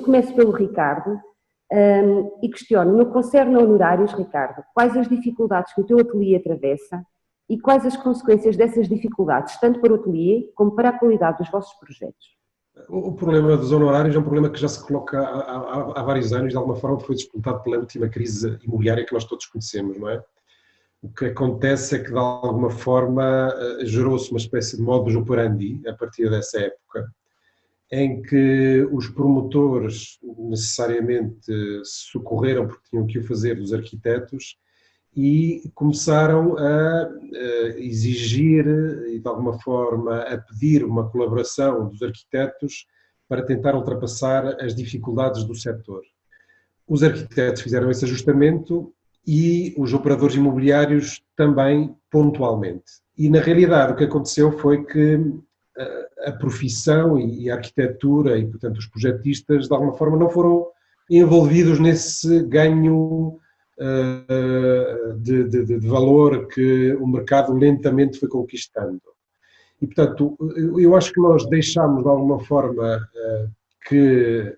começo pelo Ricardo e questiono, no que concerne a honorários, Ricardo, quais as dificuldades que o teu ateliê atravessa e quais as consequências dessas dificuldades, tanto para o ateliê como para a qualidade dos vossos projetos? O problema dos honorários é um problema que já se coloca há vários anos, de alguma forma foi disputado pela última crise imobiliária que nós todos conhecemos, não é? O que acontece é que, de alguma forma, gerou-se uma espécie de modus operandi, a partir dessa época, em que os promotores necessariamente se socorreram, porque tinham que o fazer, dos arquitetos, e começaram a exigir e, de alguma forma, a pedir uma colaboração dos arquitetos para tentar ultrapassar as dificuldades do setor. Os arquitetos fizeram esse ajustamento e os operadores imobiliários também, pontualmente. E, na realidade, o que aconteceu foi que a profissão e a arquitetura e, portanto, os projetistas, de alguma forma, não foram envolvidos nesse ganho de valor que o mercado lentamente foi conquistando. E, portanto, eu acho que nós deixámos, de alguma forma, que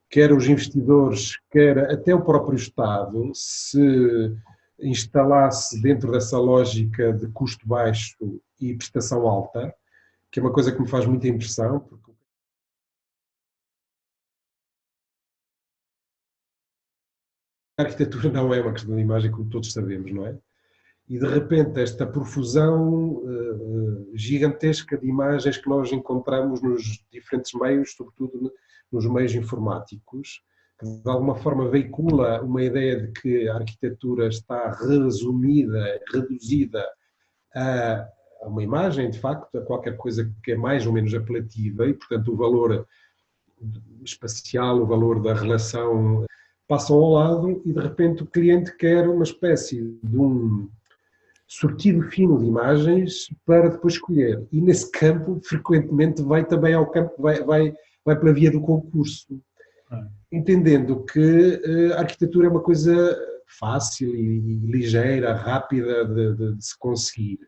quer os investidores, quer até o próprio Estado, se instalasse dentro dessa lógica de custo baixo e prestação alta, que é uma coisa que me faz muita impressão, porque a arquitetura não é uma questão de imagem, como todos sabemos, não é? E de repente esta profusão gigantesca de imagens que nós encontramos nos diferentes meios, sobretudo nos meios informáticos, que de alguma forma veicula uma ideia de que a arquitetura está resumida, reduzida a uma imagem, de facto, a qualquer coisa que é mais ou menos apelativa e, portanto, o valor espacial, o valor da relação passam ao lado e, de repente, o cliente quer uma espécie de um sortido fino de imagens para depois escolher. E nesse campo, frequentemente, vai também ao campo, vai pela via do concurso. Entendendo que a arquitetura é uma coisa fácil e ligeira, rápida de se conseguir.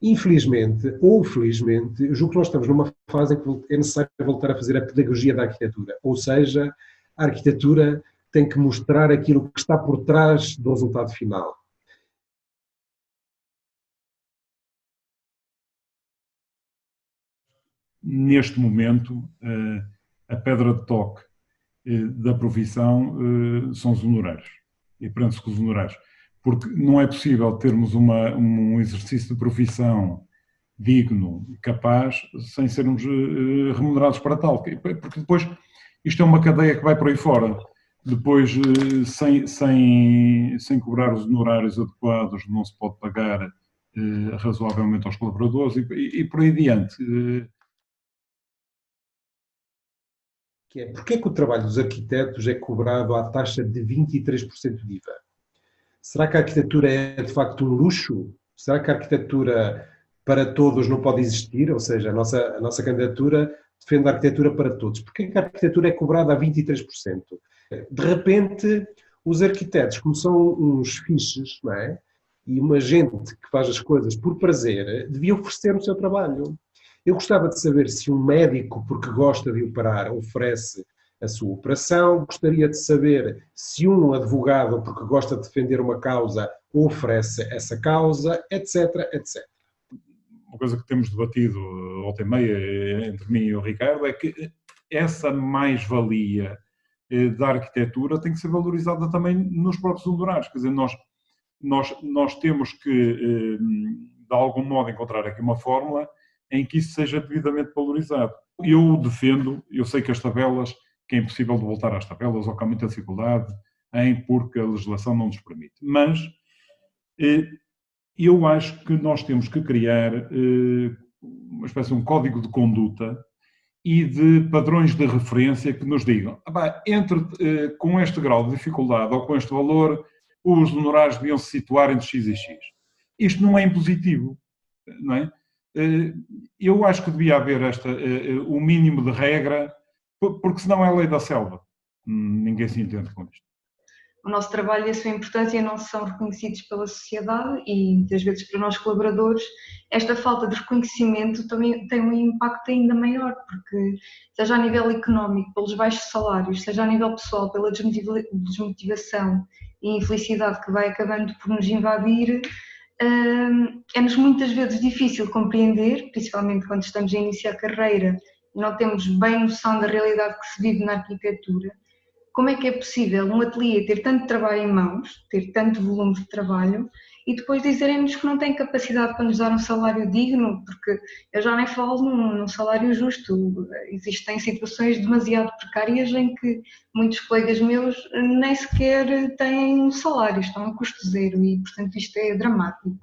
Infelizmente, ou felizmente, eu julgo que nós estamos numa fase em que é necessário voltar a fazer a pedagogia da arquitetura. Ou seja, a arquitetura tem que mostrar aquilo que está por trás do resultado final. Neste momento, a pedra de toque da profissão são os honorários. E prende-se com os honorários. Porque não é possível termos um exercício de profissão digno, capaz, sem sermos remunerados para tal. Porque depois isto é uma cadeia que vai por aí fora. Depois, sem cobrar os honorários adequados, não se pode pagar razoavelmente aos colaboradores e por aí adiante. Porquê é que o trabalho dos arquitetos é cobrado à taxa de 23% de IVA? Será que a arquitetura é de facto um luxo? Será que a arquitetura para todos não pode existir? Ou seja, a nossa candidatura defende a arquitetura para todos. Porquê é que a arquitetura é cobrada a 23%? De repente, os arquitetos, como são uns fiches, não é? E uma gente que faz as coisas por prazer, devia oferecer o seu trabalho. Eu gostava de saber se um médico, porque gosta de operar, oferece a sua operação. Gostaria de saber se um advogado, porque gosta de defender uma causa, oferece essa causa, etc, etc. Uma coisa que temos debatido volta e meia entre mim e o Ricardo é que essa mais-valia da arquitetura tem que ser valorizada também nos próprios honorários. Quer dizer, nós temos que, de algum modo, encontrar aqui uma fórmula em que isso seja devidamente valorizado. Eu defendo, eu sei que as tabelas, que é impossível de voltar às tabelas ou que há muita dificuldade porque a legislação não nos permite. Mas eu acho que nós temos que criar uma espécie de um código de conduta e de padrões de referência que nos digam, com este grau de dificuldade ou com este valor, os honorários deviam se situar entre X e X. Isto não é impositivo, não é? Eu acho que devia haver o mínimo de regra, porque senão é a lei da selva. Ninguém se entende com isto. o nosso trabalho e a sua importância não são reconhecidos pela sociedade e muitas vezes para nós colaboradores esta falta de reconhecimento também tem um impacto ainda maior, porque seja a nível económico, pelos baixos salários, seja a nível pessoal, pela desmotivação e infelicidade que vai acabando por nos invadir, é-nos muitas vezes difícil compreender, principalmente quando estamos a iniciar a carreira e não temos bem noção da realidade que se vive na arquitetura. Como é que é possível um ateliê ter tanto trabalho em mãos, ter tanto volume de trabalho e depois dizerem-nos que não tem capacidade para nos dar um salário digno, porque eu já nem falo num salário justo. Existem situações demasiado precárias em que muitos colegas meus nem sequer têm um salário, estão a custo zero e, portanto, isto é dramático.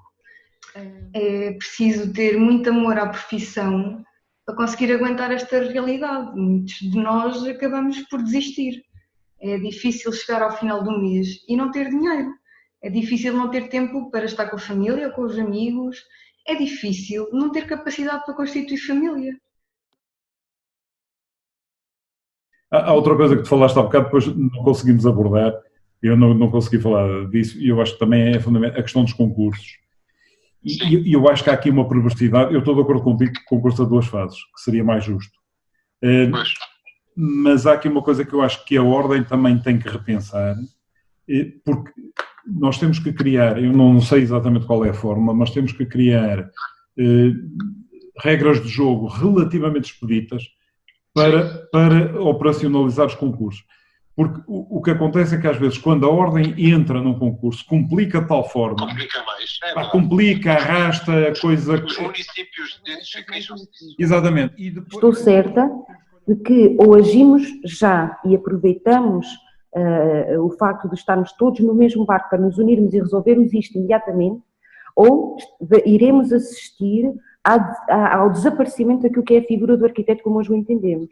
É preciso ter muito amor à profissão para conseguir aguentar esta realidade. Muitos de nós acabamos por desistir. É difícil chegar ao final do mês e não ter dinheiro. É difícil não ter tempo para estar com a família, com os amigos. É difícil não ter capacidade para constituir família. Há outra coisa que tu falaste há bocado, depois não conseguimos abordar, eu não consegui falar disso, e eu acho que também é fundamental a questão dos concursos. E eu acho que há aqui uma perversidade, eu estou de acordo contigo que concurso a 2 fases, que seria mais justo. Mas há aqui uma coisa que eu acho que a Ordem também tem que repensar, porque nós temos que criar, eu não sei exatamente qual é a forma, mas temos que criar regras de jogo relativamente expeditas para operacionalizar os concursos. Porque o que acontece é que às vezes quando a Ordem entra num concurso, complica de tal forma... Complica mais. Complica, arrasta, a coisa... Os municípios queixam-se disso. Exatamente. E depois... Estou certa de que ou agimos já e aproveitamos o facto de estarmos todos no mesmo barco para nos unirmos e resolvermos isto imediatamente, ou iremos assistir ao desaparecimento daquilo que é a figura do arquiteto como hoje o entendemos.